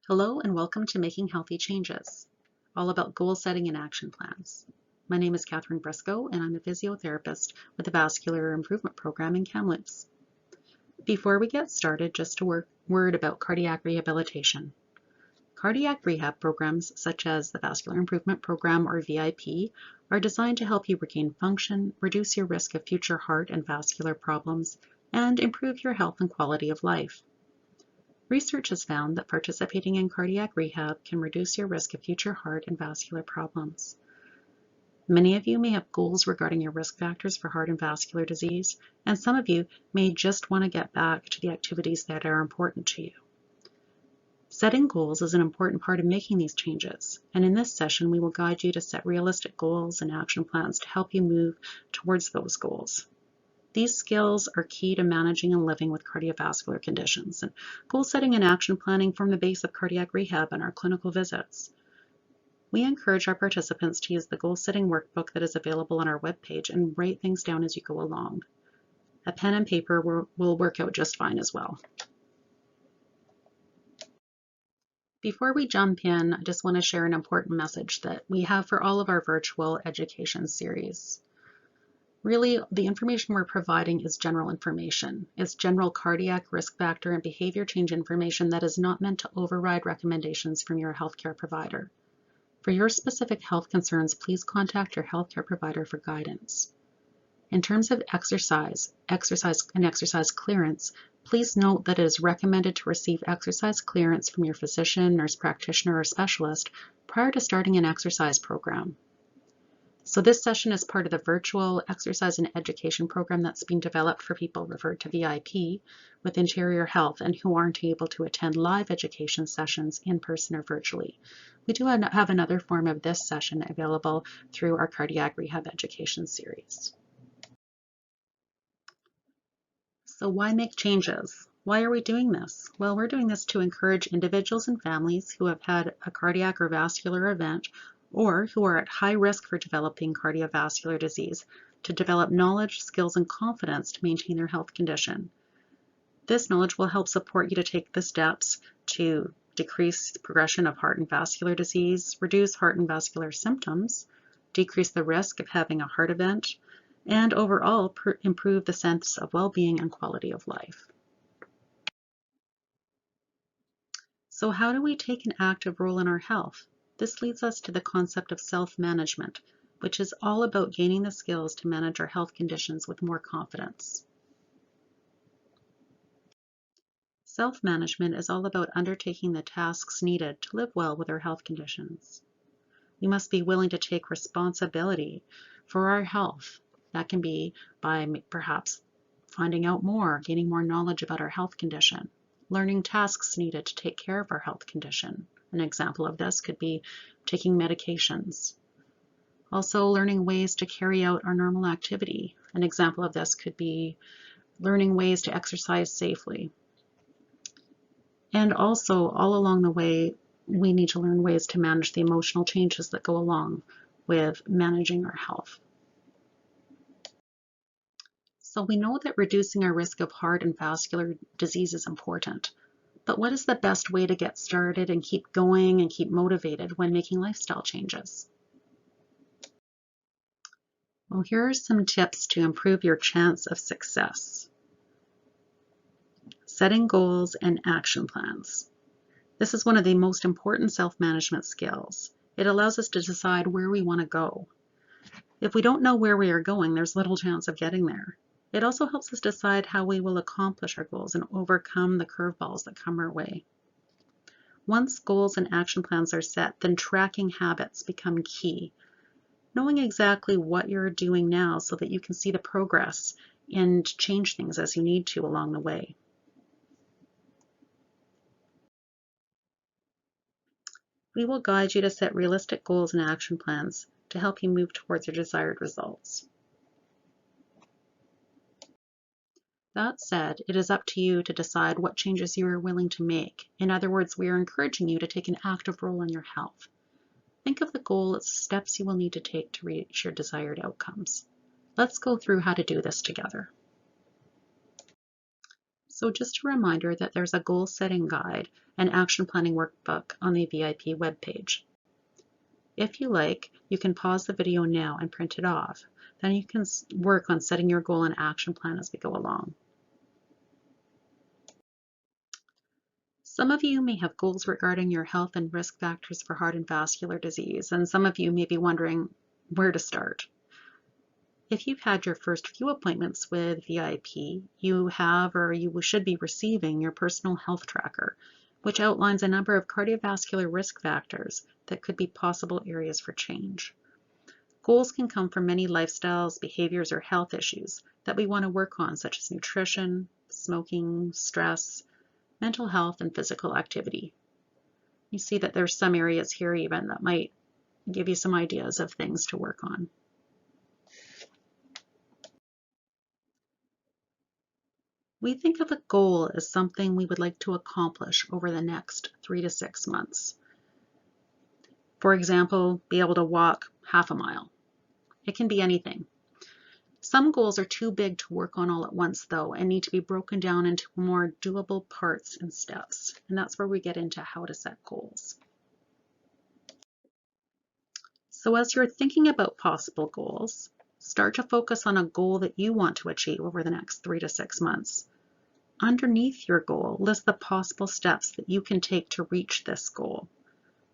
Hello and welcome to Making Healthy Changes, all about goal setting and action plans. My name is Catherine Briscoe and I'm a physiotherapist with the Vascular Improvement Program in Kamloops. Before we get started, just a word about cardiac rehabilitation. Cardiac rehab programs such as the Vascular Improvement Program or VIP are designed to help you regain function, reduce your risk of future heart and vascular problems, and improve your health and quality of life. Research has found that participating in cardiac rehab can reduce your risk of future heart and vascular problems. Many of you may have goals regarding your risk factors for heart and vascular disease, and some of you may just want to get back to the activities that are important to you. Setting goals is an important part of making these changes, and in this session we will guide you to set realistic goals and action plans to help you move towards those goals. These skills are key to managing and living with cardiovascular conditions, and goal setting and action planning form the base of cardiac rehab and our clinical visits. We encourage our participants to use the goal setting workbook that is available on our webpage and write things down as you go along. A pen and paper will work out just fine as well. Before we jump in, I just want to share an important message that we have for all of our virtual education series. Really, the information we're providing is general information. It's general cardiac risk factor and behavior change information that is not meant to override recommendations from your healthcare provider. For your specific health concerns, please contact your healthcare provider for guidance. In terms of exercise clearance, please note that it is recommended to receive exercise clearance from your physician, nurse practitioner, or specialist prior to starting an exercise program. So this session is part of the virtual exercise and education program that's being developed for people referred to VIP with Interior Health and who aren't able to attend live education sessions in person or virtually. We do have another form of this session available through our cardiac rehab education series. So why make changes? Why are we doing this? Well, we're doing this to encourage individuals and families who have had a cardiac or vascular event or who are at high risk for developing cardiovascular disease to develop knowledge, skills, and confidence to maintain their health condition. This knowledge will help support you to take the steps to decrease the progression of heart and vascular disease, reduce heart and vascular symptoms, decrease the risk of having a heart event, and overall improve the sense of well-being and quality of life. So how do we take an active role in our health? This leads us to the concept of self-management, which is all about gaining the skills to manage our health conditions with more confidence. Self-management is all about undertaking the tasks needed to live well with our health conditions. We must be willing to take responsibility for our health. That can be by perhaps finding out more, gaining more knowledge about our health condition, learning tasks needed to take care of our health condition. An example of this could be taking medications. Also learning ways to carry out our normal activity. An example of this could be learning ways to exercise safely. And also all along the way, we need to learn ways to manage the emotional changes that go along with managing our health. So we know that reducing our risk of heart and vascular disease is important. But what is the best way to get started and keep going and keep motivated when making lifestyle changes? Well, here are some tips to improve your chance of success. Setting goals and action plans. This is one of the most important self-management skills. It allows us to decide where we want to go. If we don't know where we are going, there's little chance of getting there. It also helps us decide how we will accomplish our goals and overcome the curveballs that come our way. Once goals and action plans are set, then tracking habits become key. Knowing exactly what you're doing now so that you can see the progress and change things as you need to along the way. We will guide you to set realistic goals and action plans to help you move towards your desired results. That said, it is up to you to decide what changes you are willing to make. In other words, we are encouraging you to take an active role in your health. Think of the goal as steps you will need to take to reach your desired outcomes. Let's go through how to do this together. So just a reminder that there's a goal setting guide and action planning workbook on the VIP webpage. If you like, you can pause the video now and print it off. Then you can work on setting your goal and action plan as we go along. Some of you may have goals regarding your health and risk factors for heart and vascular disease, and some of you may be wondering where to start. If you've had your first few appointments with VIP, you have or you should be receiving your personal health tracker, which outlines a number of cardiovascular risk factors that could be possible areas for change. Goals can come from many lifestyles, behaviors, or health issues that we want to work on, such as nutrition, smoking, stress, mental health, and physical activity. You see that there's some areas here even that might give you some ideas of things to work on. We think of a goal as something we would like to accomplish over the next 3 to 6 months. For example, be able to walk half a mile. It can be anything. Some goals are too big to work on all at once, though, and need to be broken down into more doable parts and steps. And that's where we get into how to set goals. So as you're thinking about possible goals, start to focus on a goal that you want to achieve over the next 3 to 6 months. Underneath your goal, list the possible steps that you can take to reach this goal.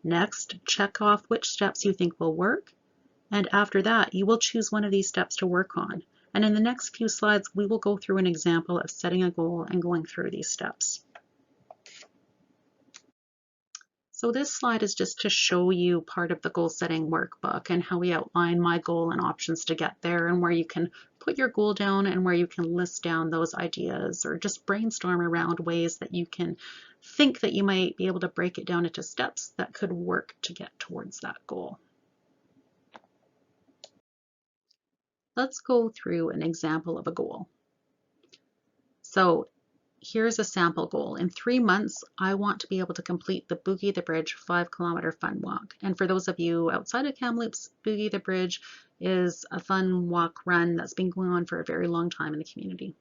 Next, check off which steps you think will work. And after that, you will choose one of these steps to work on. And in the next few slides, we will go through an example of setting a goal and going through these steps. So this slide is just to show you part of the goal setting workbook and how we outline my goal and options to get there, and where you can put your goal down and where you can list down those ideas or just brainstorm around ways that you can think that you might be able to break it down into steps that could work to get towards that goal. Let's go through an example of a goal. So here's a sample goal. In 3 months, I want to be able to complete the Boogie the Bridge 5-kilometer fun walk. And for those of you outside of Kamloops, Boogie the Bridge is a fun walk run that's been going on for a very long time in the community.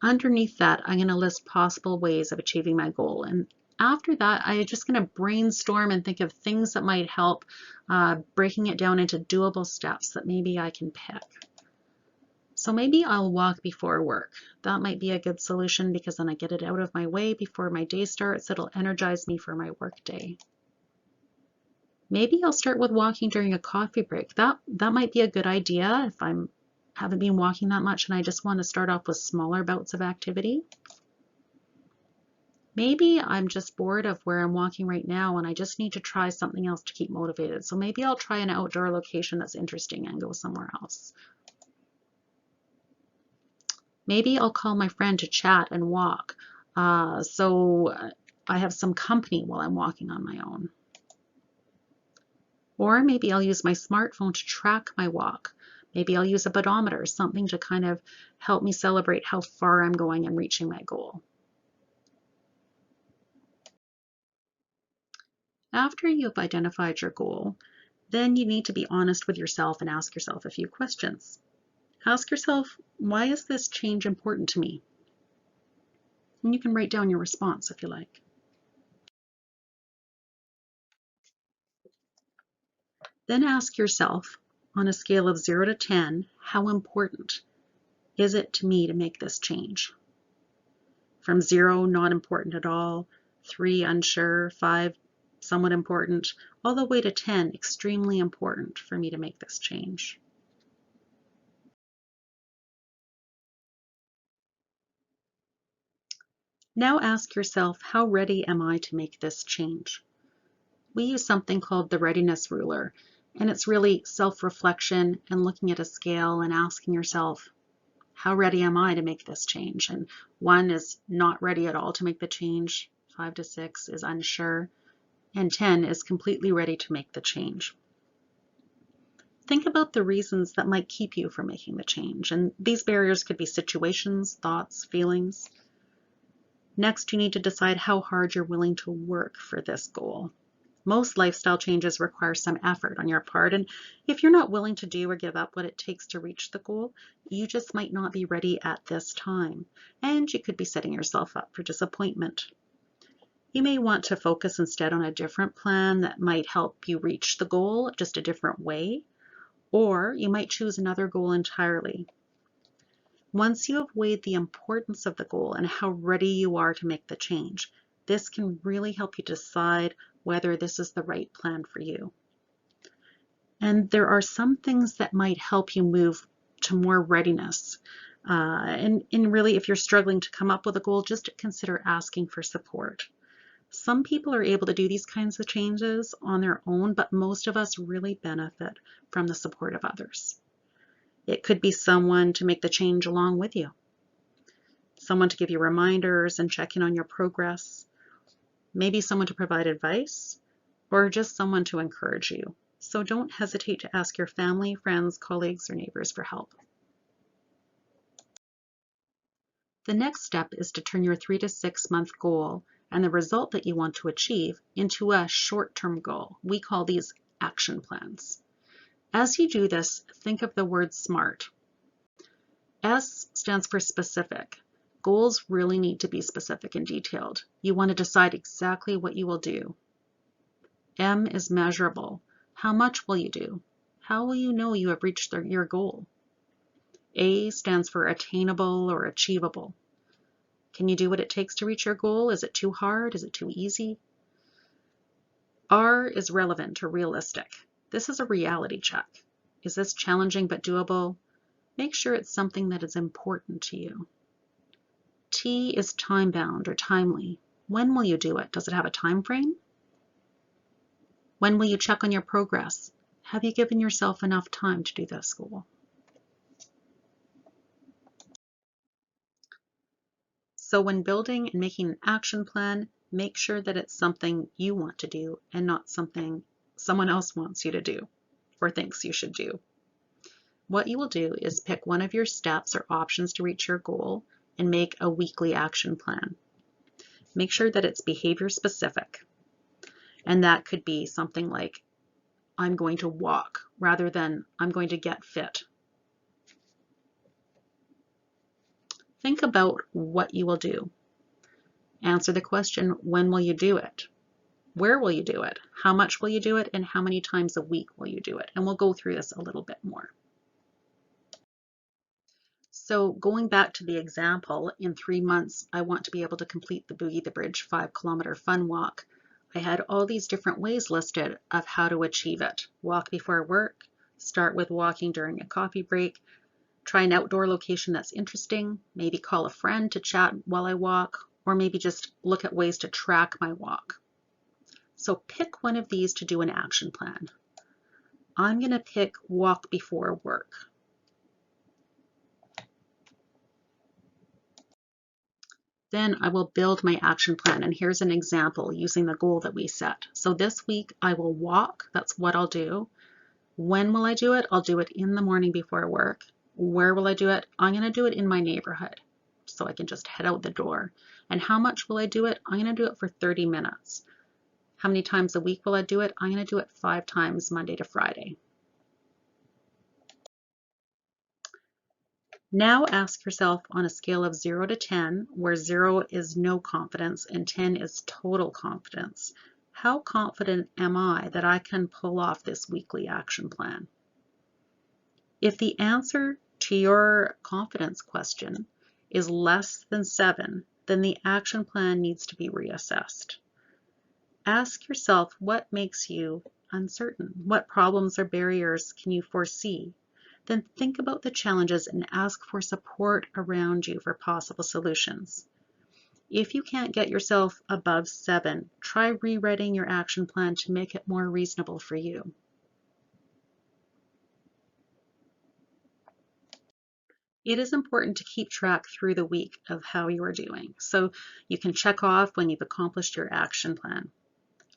Underneath that, I'm going to list possible ways of achieving my goal. And after that, I'm just going to brainstorm and think of things that might help, breaking it down into doable steps that maybe I can pick. So maybe I'll walk before work. That might be a good solution because then I get it out of my way before my day starts. It'll energize me for my work day. Maybe I'll start with walking during a coffee break. That might be a good idea if I haven't been walking that much and I just want to start off with smaller bouts of activity. Maybe I'm just bored of where I'm walking right now and I just need to try something else to keep motivated. So maybe I'll try an outdoor location that's interesting and go somewhere else. Maybe I'll call my friend to chat and walk, so I have some company while I'm walking on my own. Or maybe I'll use my smartphone to track my walk. Maybe I'll use a pedometer, something to kind of help me celebrate how far I'm going and reaching my goal. After you've identified your goal, then you need to be honest with yourself and ask yourself a few questions. Ask yourself, why is this change important to me? And you can write down your response if you like. Then ask yourself, on a scale of 0 to 10, how important is it to me to make this change? From 0, not important at all, 3, unsure, 5, somewhat important, all the way to 10, extremely important for me to make this change. Now ask yourself, how ready am I to make this change? We use something called the readiness ruler, and it's really self-reflection and looking at a scale and asking yourself, how ready am I to make this change? And 1 is not ready at all to make the change, 5 to 6 is unsure, and 10 is completely ready to make the change. Think about the reasons that might keep you from making the change, and these barriers could be situations, thoughts, feelings. Next, you need to decide how hard you're willing to work for this goal. Most lifestyle changes require some effort on your part, and if you're not willing to do or give up what it takes to reach the goal, you just might not be ready at this time, and you could be setting yourself up for disappointment. You may want to focus instead on a different plan that might help you reach the goal just a different way, or you might choose another goal entirely. Once you have weighed the importance of the goal and how ready you are to make the change, this can really help you decide whether this is the right plan for you. And there are some things that might help you move to more readiness. And really, if you're struggling to come up with a goal, just consider asking for support. Some people are able to do these kinds of changes on their own, but most of us really benefit from the support of others. It could be someone to make the change along with you, someone to give you reminders and check in on your progress, maybe someone to provide advice, or just someone to encourage you. So don't hesitate to ask your family, friends, colleagues, or neighbors for help. The next step is to turn your 3 to 6 month goal and the result that you want to achieve into a short-term goal. We call these action plans. As you do this, think of the word SMART. S stands for specific. Goals really need to be specific and detailed. You want to decide exactly what you will do. M is measurable. How much will you do? How will you know you have reached your goal? A stands for attainable or achievable. Can you do what it takes to reach your goal? Is it too hard? Is it too easy? R is relevant or realistic. This is a reality check. Is this challenging but doable? Make sure it's something that is important to you. T is time-bound or timely. When will you do it? Does it have a time frame? When will you check on your progress? Have you given yourself enough time to do this goal? So when building and making an action plan, make sure that it's something you want to do and not something someone else wants you to do or thinks you should do. What you will do is pick one of your steps or options to reach your goal and make a weekly action plan. Make sure that it's behavior specific. And that could be something like, I'm going to walk rather than I'm going to get fit. Think about what you will do. Answer the question, when will you do it? Where will you do it? How much will you do it? And how many times a week will you do it? And we'll go through this a little bit more. So going back to the example, in 3 months, I want to be able to complete the Boogie the Bridge 5-kilometer fun walk. I had all these different ways listed of how to achieve it. Walk before work, start with walking during a coffee break, try an outdoor location that's interesting, maybe call a friend to chat while I walk, or maybe just look at ways to track my walk. So pick one of these to do an action plan. I'm going to pick walk before work. Then I will build my action plan, and here's an example using the goal that we set. So this week I will walk, that's what I'll do. When will I do it? I'll do it in the morning before work. Where will I do it? I'm going to do it in my neighborhood, so I can just head out the door. And how much will I do it? I'm going to do it for 30 minutes. How many times a week will I do it? I'm going to do it 5 times Monday to Friday. Now ask yourself on a scale of 0 to 10, where 0 is no confidence and 10 is total confidence, how confident am I that I can pull off this weekly action plan? If the answer to your confidence question is less than 7, then the action plan needs to be reassessed. Ask yourself what makes you uncertain. What problems or barriers can you foresee? Then think about the challenges and ask for support around you for possible solutions. If you can't get yourself above 7, try rewriting your action plan to make it more reasonable for you. It is important to keep track through the week of how you are doing, so you can check off when you've accomplished your action plan.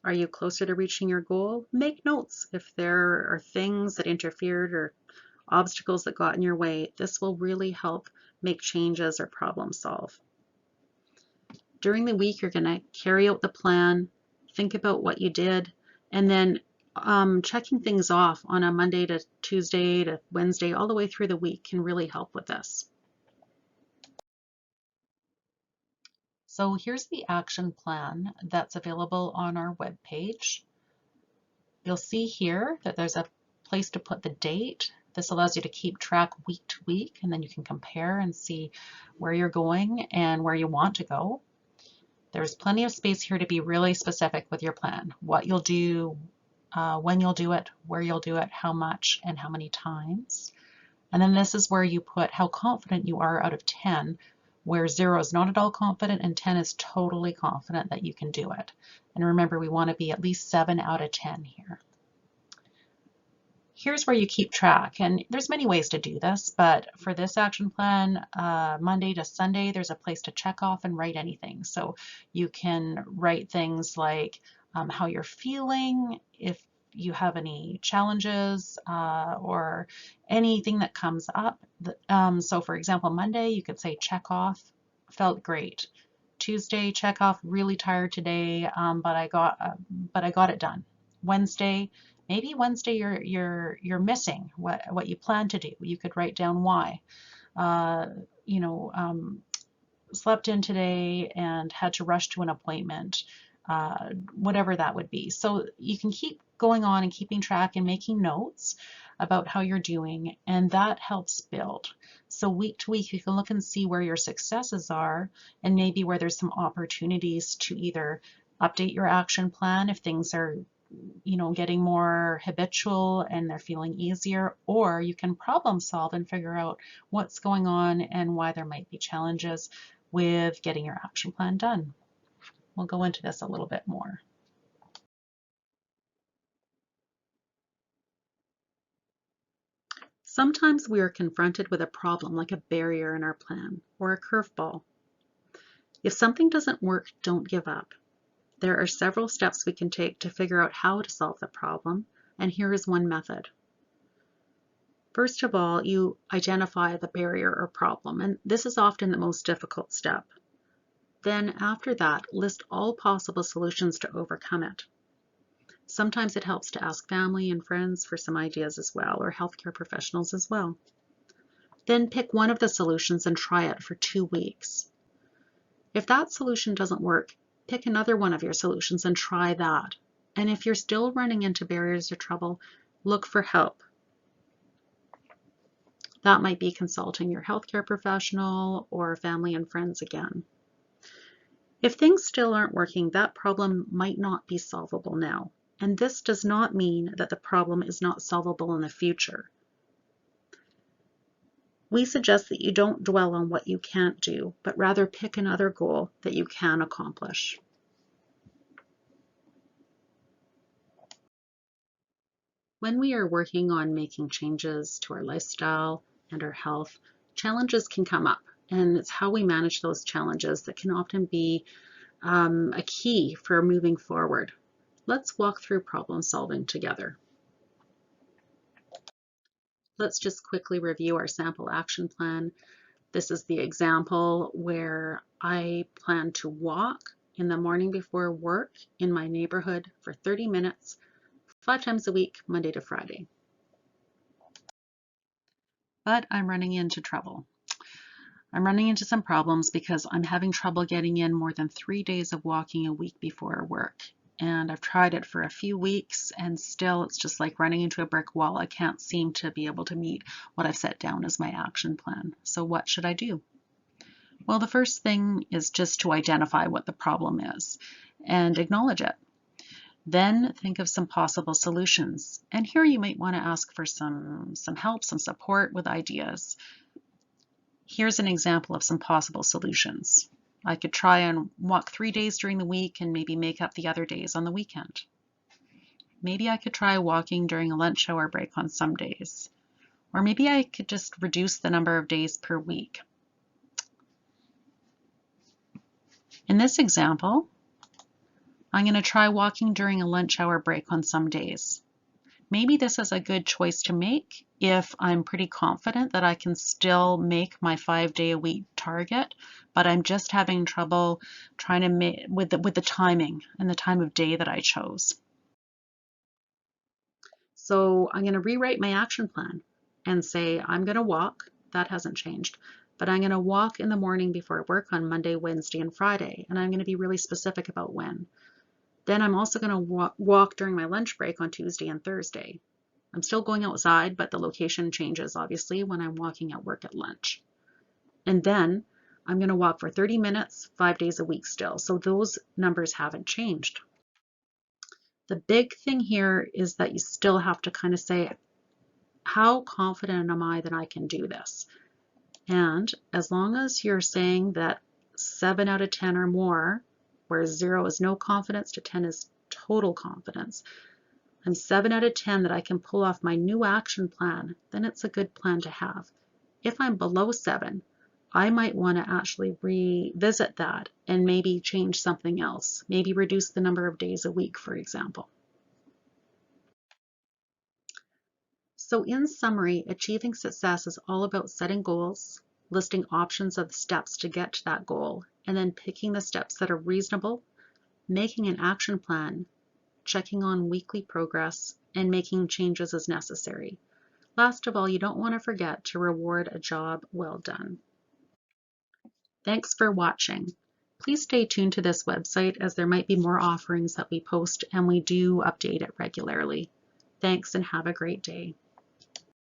Are you closer to reaching your goal? Make notes if there are things that interfered or obstacles that got in your way. This will really help make changes or problem solve. During the week, you're going to carry out the plan, think about what you did, And then checking things off on a Monday to Tuesday to Wednesday all the way through the week can really help with this. So here's the action plan that's available on our webpage. You'll see here that there's a place to put the date. This allows you to keep track week to week, and then you can compare and see where you're going and where you want to go. There's plenty of space here to be really specific with your plan, what you'll do, when you'll do it, where you'll do it, how much, and how many times. And then this is where you put how confident you are out of 10, where 0 is not at all confident and 10 is totally confident that you can do it. And remember, we want to be at least 7 out of 10 here. Here's where you keep track, and there's many ways to do this, but for this action plan, Monday to Sunday, there's a place to check off and write anything. So you can write things like how you're feeling, if you have any challenges, or anything that comes up. So for example, Monday, you could say check off, felt great. Tuesday, check off, really tired today, but I got it done. Wednesday, maybe Wednesday you're missing what you plan to do. You could write down why. You know, slept in today and had to rush to an appointment, whatever that would be. So you can keep going on and keeping track and making notes about how you're doing, and that helps build. So week to week, you can look and see where your successes are and maybe where there's some opportunities to either update your action plan if things are getting more habitual and they're feeling easier, or you can problem solve and figure out what's going on and why there might be challenges with getting your action plan done. We'll go into this a little bit more. Sometimes we are confronted with a problem like a barrier in our plan or a curveball. If something doesn't work, don't give up. There are several steps we can take to figure out how to solve the problem, and here is one method. First of all, you identify the barrier or problem, and this is often the most difficult step. Then after that, list all possible solutions to overcome it. Sometimes it helps to ask family and friends for some ideas as well, or healthcare professionals as well. Then pick one of the solutions and try it for 2 weeks. If that solution doesn't work, pick another one of your solutions and try that. And if you're still running into barriers or trouble, look for help. That might be consulting your healthcare professional or family and friends again. If things still aren't working, that problem might not be solvable now. And this does not mean that the problem is not solvable in the future. We suggest that you don't dwell on what you can't do, but rather pick another goal that you can accomplish. When we are working on making changes to our lifestyle and our health, challenges can come up, and it's how we manage those challenges that can often be a key for moving forward. Let's walk through problem solving together. Let's just quickly review our sample action plan. This is the example where I plan to walk in the morning before work in my neighborhood for 30 minutes, 5 times a week, Monday to Friday. But I'm running into trouble. I'm running into some problems because I'm having trouble getting in more than 3 days of walking a week before work. And I've tried it for a few weeks and still it's just like running into a brick wall. I can't seem to be able to meet what I've set down as my action plan. So what should I do? Well, the first thing is just to identify what the problem is and acknowledge it. Then think of some possible solutions. And here you might want to ask for some help, some support with ideas. Here's an example of some possible solutions. I could try and walk 3 days during the week and maybe make up the other days on the weekend. Maybe I could try walking during a lunch hour break on some days. Or maybe I could just reduce the number of days per week. In this example, I'm going to try walking during a lunch hour break on some days. Maybe this is a good choice to make if I'm pretty confident that I can still make my 5-day-a-week target, but I'm just having trouble trying to make with the timing and the time of day that I chose. So I'm going to rewrite my action plan and say I'm going to walk. That hasn't changed. But I'm going to walk in the morning before work on Monday, Wednesday, and Friday. And I'm going to be really specific about when. Then I'm also going to walk during my lunch break on Tuesday and Thursday. I'm still going outside, but the location changes obviously when I'm walking at work at lunch. And then I'm going to walk for 30 minutes, 5 days a week still. So those numbers haven't changed. The big thing here is that you still have to kind of say, how confident am I that I can do this? And as long as you're saying that 7 out of 10 or more, where 0 is no confidence to 10 is total confidence, I'm 7 out of 10 that I can pull off my new action plan, then it's a good plan to have. If I'm below 7, I might want to actually revisit that and maybe change something else, maybe reduce the number of days a week, for example. So in summary, achieving success is all about setting goals, listing options of steps to get to that goal, and then picking the steps that are reasonable, making an action plan, checking on weekly progress, and making changes as necessary. Last of all, you don't want to forget to reward a job well done. Thanks for watching. Please stay tuned to this website as there might be more offerings that we post, and we do update it regularly. Thanks and have a great day.